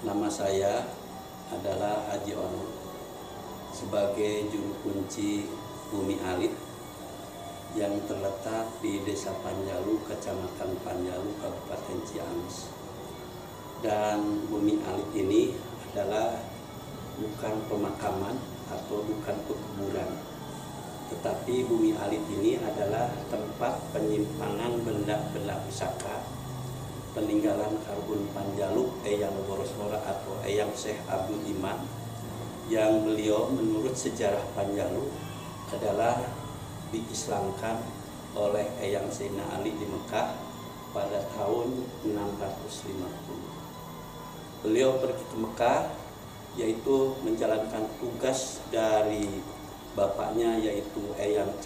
Nama saya adalah Haji Ono sebagai juru kunci Bumi Alit yang terletak di Desa Panjalu, Kecamatan Panjalu, Kabupaten Ciamis. Dan Bumi Alit ini adalah bukan pemakaman atau bukan pekuburan, tetapi Bumi Alit ini adalah tempat penyimpanan benda-benda pusaka peninggalan Karbun Panjalu Eyang Borosmora atau Eyang Syekh Abdul Iman, yang beliau menurut sejarah Panjalu adalah diislamkan oleh Eyang Sayyidina Ali di Mekah pada tahun 650. Beliau pergi ke Mekah yaitu menjalankan tugas dari bapaknya, yaitu Eyang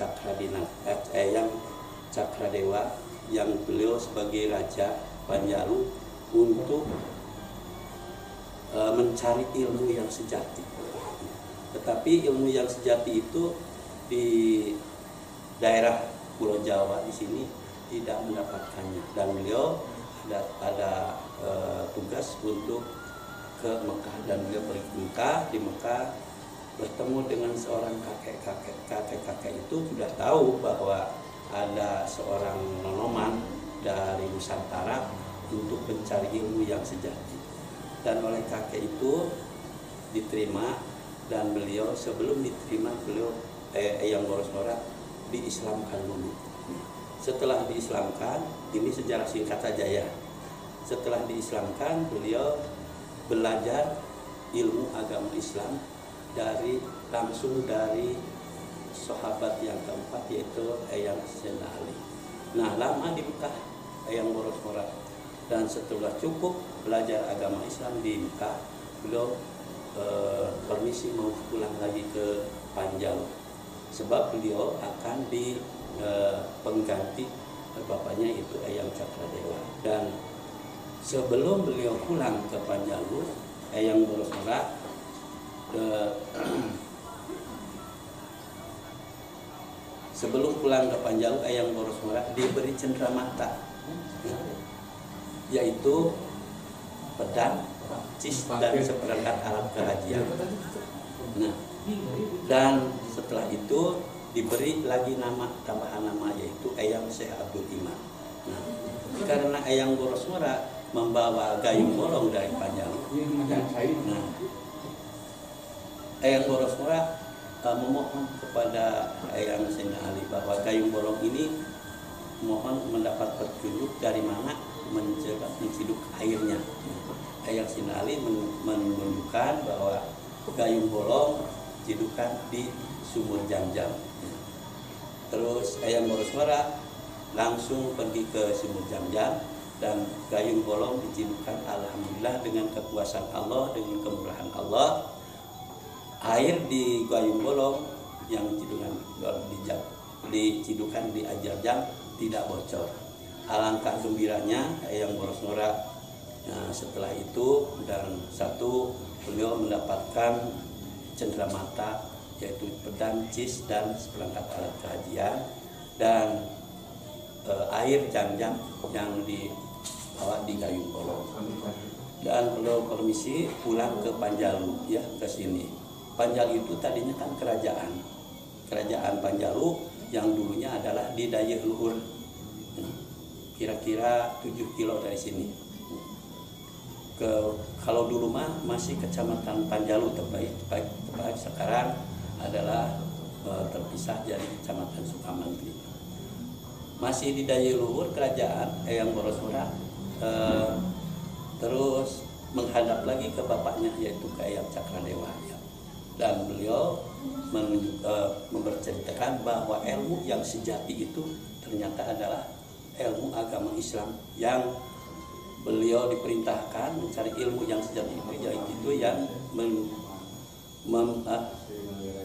Cakradewa, yang beliau sebagai raja Panjalu untuk mencari ilmu yang sejati. Tetapi ilmu yang sejati itu di daerah Pulau Jawa di sini tidak mendapatkannya, dan beliau ada tugas untuk ke Mekah, dan beliau pergi ke Mekah. Di Mekah bertemu dengan seorang kakek itu sudah tahu bahwa ada seorang nonoman dari Nusantara untuk mencari ilmu yang sejati, dan oleh kakek itu diterima, dan beliau sebelum diterima Eyang Borosmora diislamkan dulu. Setelah diislamkan, ini sejarah singkat saja ya. Setelah diislamkan, beliau belajar ilmu agama Islam langsung dari sahabat yang keempat, yaitu Eyang Sayyidina Ali. Nah, lama di Mekah Eyang Borosmora, dan setelah cukup belajar agama Islam di Mekah, beliau permisi mau pulang lagi ke Panjalu, sebab beliau akan pengganti bapaknya, itu Eyang Cakradewa. Dan sebelum beliau pulang ke Panjalu, Eyang Borosmora sebelum pulang ke Panjalu, Eyang Borosmora diberi cenderamata, yaitu pedang, cis, dan seperangkat alat kerajian. Nah, dan setelah itu diberi lagi tambahan nama, yaitu Eyang Syekh Abdul Iman. Nah, karena Eyang Borosmora membawa gayung bolong dari Panjalu, nah, Eyang Borosmora memohon kepada Eyang Sayyidina Ali bahwa gayung bolong ini mohon mendapat petunjuk dari mana menciduk airnya. Eyang Sayyidina Ali menunjukkan bahwa gayung bolong cidukan di sumur Jam-Jam. Terus Eyang Borosmora langsung pergi ke sumur Jam-Jam, dan gayung bolong dicidukkan, alhamdulillah dengan kekuasaan Allah, dengan kemurahan Allah, air di gayung bolong yang dicidukkan di ajar jam tidak bocor. Alangkah gembiranya Eyang Borosmora. Nah, setelah itu, dan beliau mendapatkan cenderamata, yaitu pedang, cis, dan seperangkat alat kerajian, dan air Jam-Jam yang dibawa di gayung bolong. Dan beliau permisi pulang ke Panjalu, ya, ke sini. Panjalu itu tadinya kan kerajaan Panjalu yang dulunya adalah di Dayeh Luhur, kira-kira 7 kilo dari sini. Kalau dulu mah masih Kecamatan Panjalu, tepat sekarang adalah terpisah jadi Kecamatan Sukamantri. Masih di Dayeh Luhur kerajaan Eyang Borosmora, terus menghadap lagi ke bapaknya, yaitu ke Eyang Cakradewa, ya. Dan beliau memberceritakan bahwa ilmu yang sejati itu ternyata adalah ilmu agama Islam, yang beliau diperintahkan mencari ilmu yang sejati itu, yaitu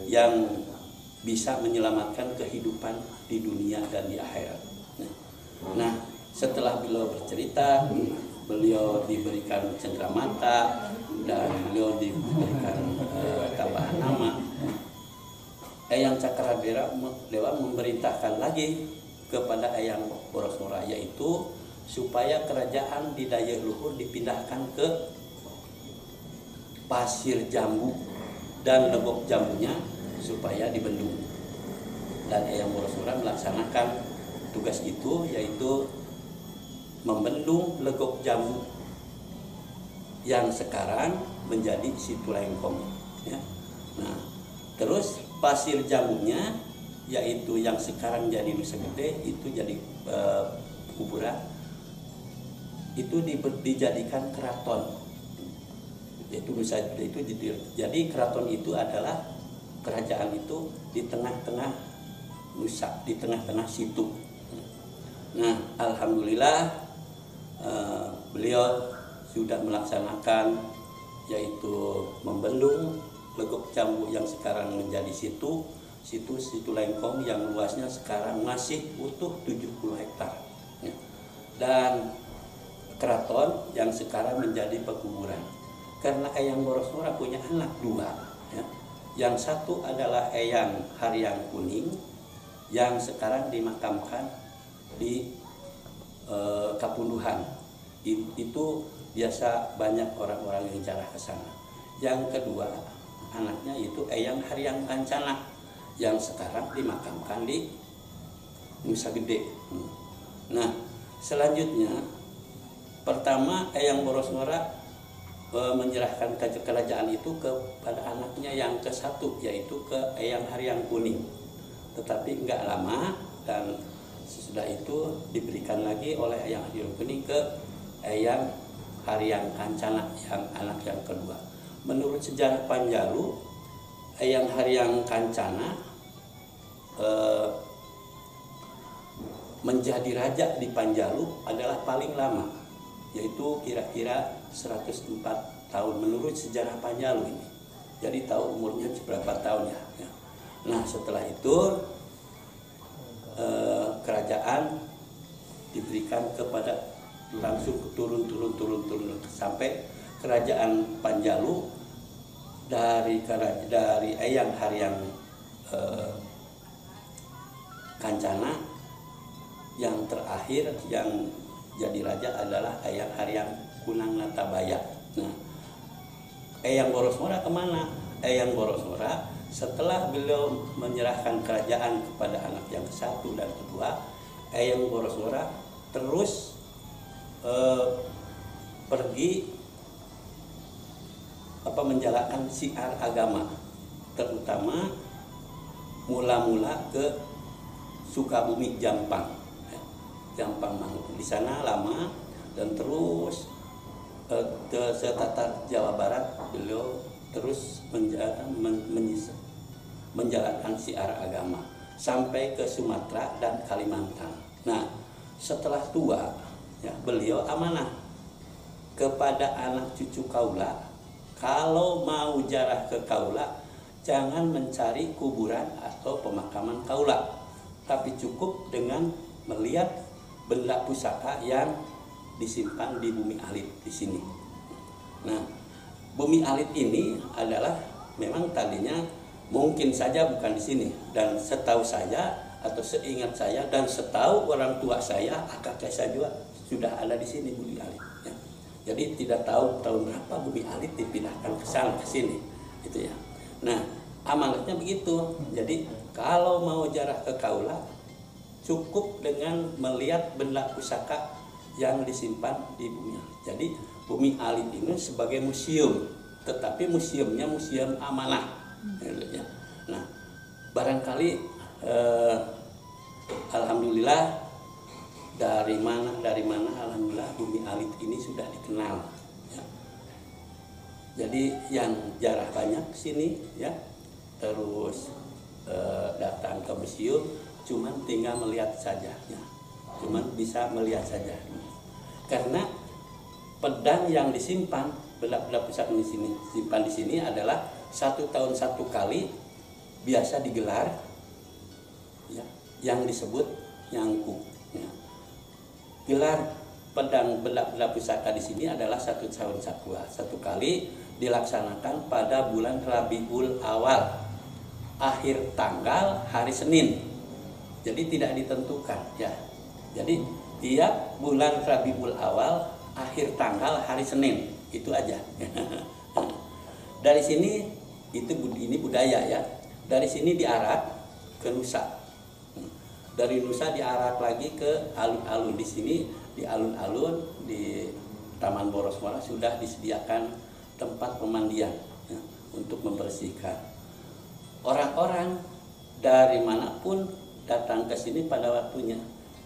yang bisa menyelamatkan kehidupan di dunia dan di akhirat. Nah, setelah beliau bercerita, beliau diberikan cenderamata, dan beliau diberikan tambahan nama. Eyang Cakradewa memerintahkan lagi kepada Eyang Borosmora, yaitu supaya kerajaan di Dayak Luhur dipindahkan ke Pasir Jambu dan Legok Jambunya supaya dibendung. Dan Eyang Borosora melaksanakan tugas itu, yaitu membendung Legok Jambu yang sekarang menjadi Situ Lengkong, ya. Nah, terus Pasir Jambunya, yaitu yang sekarang jadi Nusa Gede, itu jadi kuburan, itu dijadikan keraton, yaitu Nusa Gede itu jadi keraton. Itu adalah kerajaan itu di tengah-tengah Nusa, di tengah-tengah situ. Nah, alhamdulillah beliau sudah melaksanakan, yaitu membendung Legok Jambu yang sekarang menjadi Situ Lengkong yang luasnya sekarang masih utuh 70 hektar, ya. Dan keraton yang sekarang menjadi pekuburan. Karena Eyang Borosora punya anak dua, ya. Yang satu adalah Eyang Haryang Kuning yang sekarang dimakamkan di Kapunduhan. Itu biasa banyak orang-orang yang jarah ke sana. Yang kedua anaknya itu Eyang Haryang Kancana yang sekarang dimakamkan di Nusa Gede. Nah, selanjutnya pertama Eyang Borosora menyerahkan kerajaan itu kepada anaknya yang ke-1, yaitu ke Eyang Haryang Kuning. Tetapi enggak lama dan sesudah itu diberikan lagi oleh Eyang Haryang Kuning ke Eyang Haryang Kancana yang anak yang kedua. Menurut sejarah Panjalu, Eyang Haryang Kancana menjadi raja di Panjalu adalah paling lama, yaitu kira-kira 104 tahun menurut sejarah Panjalu ini. Jadi tahu umurnya berapa tahun, ya. Nah, setelah itu kerajaan diberikan kepada langsung turun sampai kerajaan Panjalu dari Eyang Haryang Kancana, yang terakhir yang jadi raja adalah Eyang Haryang Kunang Natabaya. Nah, Eyang Borosora kemana? Eyang Borosora setelah beliau menyerahkan kerajaan kepada anak yang ke-1 dan kedua, Eyang Borosora terus pergi menjalankan syiar agama, terutama mula-mula ke Sukabumi, Jampang, Jampang Mangun. Di sana lama dan terus ke Tatar Jawa Barat beliau terus menjalankan syiar agama sampai ke Sumatera dan Kalimantan. Nah, setelah tua, ya, beliau amanah kepada anak cucu kaula, kalau mau jarah ke kaula jangan mencari kuburan atau pemakaman kaula, tapi cukup dengan melihat benda pusaka yang disimpan di Bumi Alit di sini. Nah, Bumi Alit ini adalah memang tadinya mungkin saja bukan di sini, dan setahu saya atau seingat saya dan setahu orang tua saya, kakak saya juga sudah ada di sini Bumi Alit, ya. Jadi tidak tahu tahun berapa Bumi Alit dipindahkan ke sana ke sini, gitu ya. Nah, amanatnya begitu. Jadi kalau mau jarah ke kaula cukup dengan melihat benda pusaka yang disimpan di Bumi Alit. Jadi Bumi Alit ini sebagai museum, tetapi museumnya museum amanah, ya. Nah, barangkali alhamdulillah dari mana alhamdulillah Bumi Alit ini sudah dikenal, ya. Jadi yang jarah banyak sini, ya, terus datang ke museum cuman tinggal melihat saja, ya. Cuman bisa melihat saja, karena pedang yang disimpan, benda-benda pusaka di sini simpan di sini adalah 1 tahun 1 kali biasa digelar, ya, yang disebut nyangku, ya. Gelar pedang benda-benda pusaka di sini adalah 1 tahun 1 kali, dilaksanakan pada bulan Rabiul Awal, akhir tanggal hari Senin. Jadi tidak ditentukan, ya. Jadi tiap bulan Rabiul Awal akhir tanggal hari Senin, itu aja. Dari sini ini budaya ya. Dari sini diarak ke Nusa. Dari Nusa diarak lagi ke alun-alun. Di sini di alun-alun di Taman Borosmora sudah disediakan tempat pemandian ya, untuk membersihkan. Orang-orang dari manapun datang ke sini pada waktunya.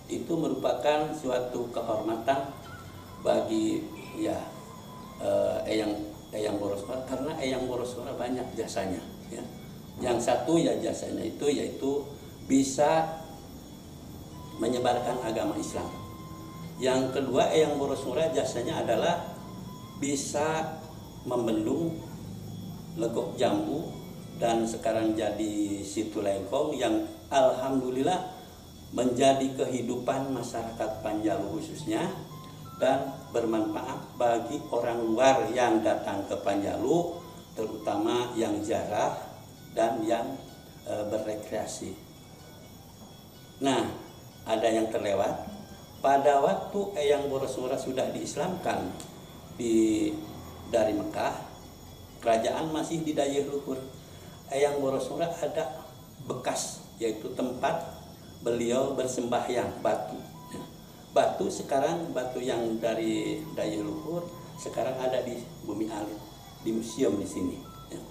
Itu merupakan suatu kehormatan bagi ya Eyang Borosmora, karena Eyang Borosmora banyak jasanya ya. Yang satu ya jasanya itu yaitu bisa menyebarkan agama Islam. Yang kedua, Eyang Borosmora jasanya adalah bisa membendung Legok Jambu dan sekarang jadi Situ Lengkong yang alhamdulillah menjadi kehidupan masyarakat Panjalu khususnya dan bermanfaat bagi orang luar yang datang ke Panjalu, terutama yang ziarah dan yang berrekreasi. Nah, ada yang terlewat. Pada waktu Eyang Borosmora sudah diislamkan dari Mekah, kerajaan masih di Dayeuhluhur. Eyang Borosmora ada bekas, yaitu tempat beliau bersembahyang, batu. Batu sekarang, batu yang dari Dayeuhluhur sekarang ada di Bumi Alit, di museum di sini. Ya.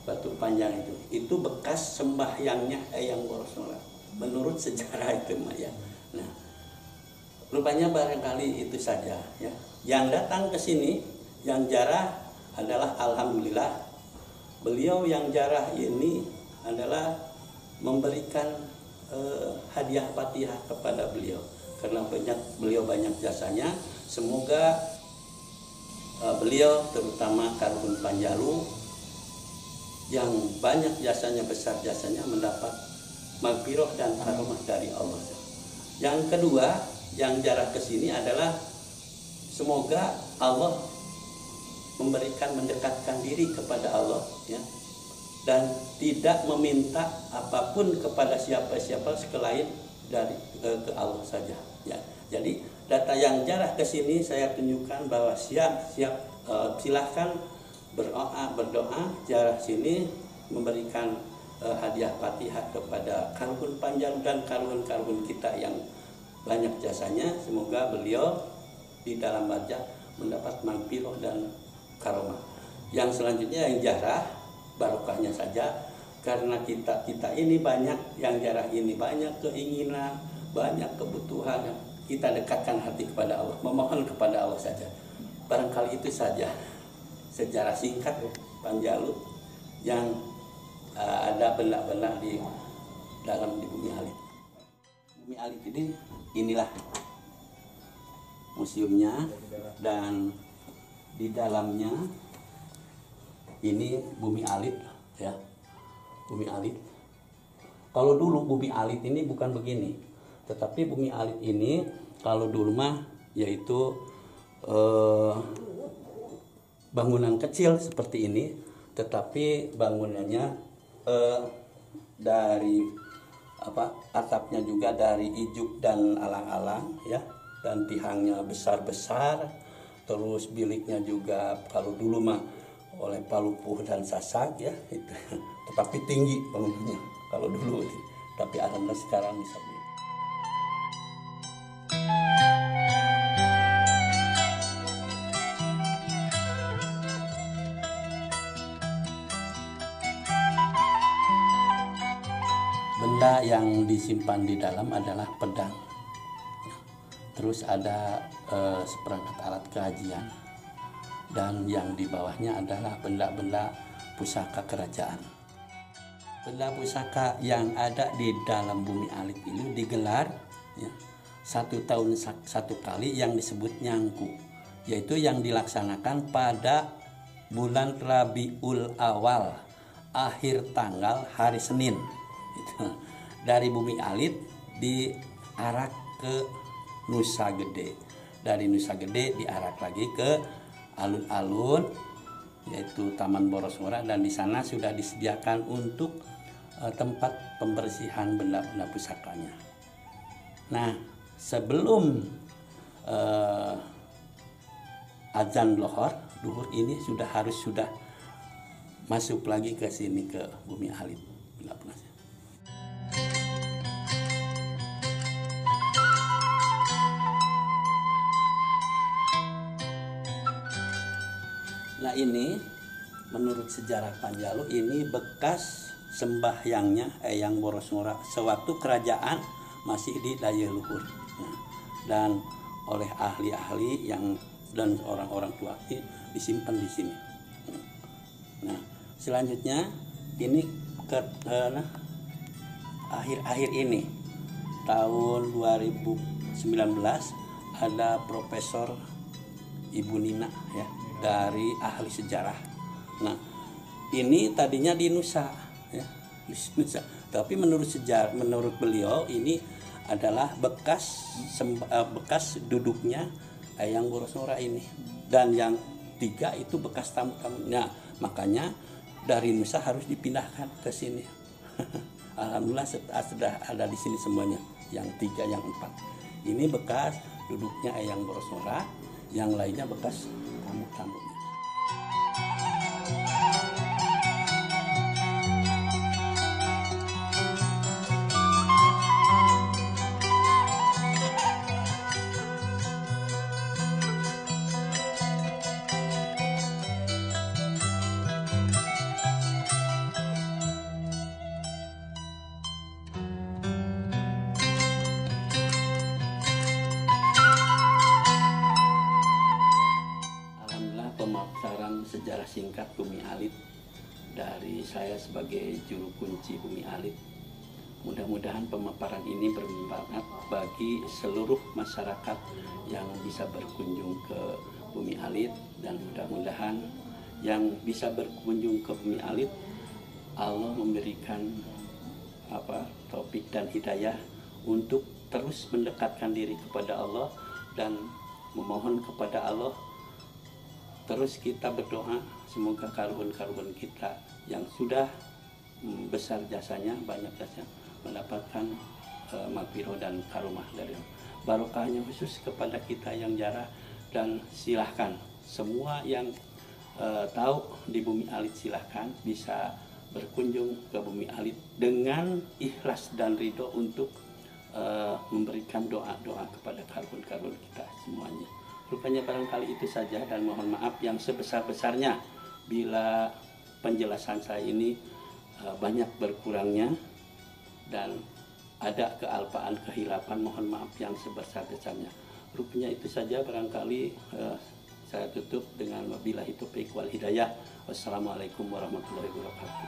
Batu panjang itu bekas sembahyangnya Eyang Borosmora. Menurut sejarah itu, ya. Nah, rupanya barangkali itu saja. Ya. Yang datang ke sini, yang jarah adalah alhamdulillah. Beliau yang jarah ini adalah memberikan hadiah Fatihah kepada beliau karena beliau banyak jasanya. Semoga beliau terutama Karhun Panjalu yang banyak jasanya, besar jasanya, mendapat maghfirah dan karomah dari Allah. Yang kedua yang jarah ke sini adalah semoga Allah mendekatkan diri kepada Allah ya, dan tidak meminta apapun kepada siapa-siapa selain dari ke Allah saja ya. Jadi data yang jarah ke sini saya tunjukkan bahwa silahkan berdoa jarah sini memberikan hadiah Fatihah kepada Karhun Panjalu dan karhun-karhun kita yang banyak jasanya. Semoga beliau di dalam barzah mendapat maghfirah dan karomah. Yang selanjutnya yang jarah, barokahnya saja, karena kita ini banyak yang jarah ini, banyak keinginan, banyak kebutuhan, kita dekatkan hati kepada Allah, memohon kepada Allah saja. Barangkali itu saja sejarah singkat Panjalu yang ada benda-benda di dalam di Bumi Alit. Bumi Alit ini inilah museumnya, dan di dalamnya ini Bumi Alit ya. Bumi Alit. Kalau dulu Bumi Alit ini bukan begini, tetapi Bumi Alit ini kalau dulu mah yaitu bangunan kecil seperti ini, tetapi bangunannya dari atapnya juga dari ijuk dan alang-alang ya, dan tihangnya besar-besar, terus biliknya juga kalau dulu mah oleh palupuh dan sasak ya itu, tetapi tinggi bangunannya kalau dulu, tapi alhamdulillah sekarang bisa begini. Benda yang disimpan di dalam adalah pedang, terus ada seperangkat alat kehajian, dan yang di bawahnya adalah benda-benda pusaka kerajaan. Benda pusaka yang ada di dalam Bumi Alit ini digelar ya, 1 tahun 1 kali yang disebut nyangku, yaitu yang dilaksanakan pada bulan Rabiul Awal akhir tanggal hari Senin. Dari Bumi Alit diarak ke Nusa Gede, dari Nusa Gede diarak lagi ke alun-alun yaitu Taman Borosmora, dan di sana sudah disediakan untuk tempat pembersihan benda-benda pusakanya. Nah, sebelum azan duhur ini sudah masuk lagi ke sini ke Bumi Alit. Nah ini menurut sejarah Panjalu ini bekas sembahyangnya Eyang Boros Ngora sewaktu kerajaan masih di Daya Luhur. Nah, dan oleh ahli-ahli dan orang-orang tua ini disimpan di sini. Nah selanjutnya ini akhir-akhir ini tahun 2019 ada Profesor Ibu Nina ya dari ahli sejarah. Nah ini tadinya di Nusa ya, Nusa. Tapi menurut beliau ini adalah bekas duduknya Eyang Boros Ngora ini, dan yang 3 itu bekas tamu-tamunya. Makanya dari Nusa harus dipindahkan ke sini. Alhamdulillah sudah ada di sini semuanya, yang 3 yang 4 ini bekas duduknya Eyang Boros Ngora, yang lainnya bekas tamu-tamunya. Pemaparan sejarah singkat Bumi Alit dari saya sebagai juru kunci Bumi Alit. Mudah-mudahan pemaparan ini bermanfaat bagi seluruh masyarakat yang bisa berkunjung ke Bumi Alit, dan mudah-mudahan yang bisa berkunjung ke Bumi Alit Allah memberikan taufik dan hidayah untuk terus mendekatkan diri kepada Allah dan memohon kepada Allah. Terus kita berdoa semoga karun-karun kita yang sudah besar jasanya, banyak jasanya, mendapatkan maghfirah dan karomah dari Allah. Barokahnya khusus kepada kita yang jarah, dan silahkan semua yang tahu di Bumi Alit silahkan bisa berkunjung ke Bumi Alit dengan ikhlas dan ridho untuk memberikan doa-doa kepada karun-karun kita semuanya. Rupanya barangkali itu saja, dan mohon maaf yang sebesar-besarnya bila penjelasan saya ini banyak berkurangnya dan ada kealpaan, kehilapan, mohon maaf yang sebesar-besarnya. Rupanya itu saja, barangkali saya tutup dengan wabillahi taufiq wal hidayah. Wassalamualaikum warahmatullahi wabarakatuh.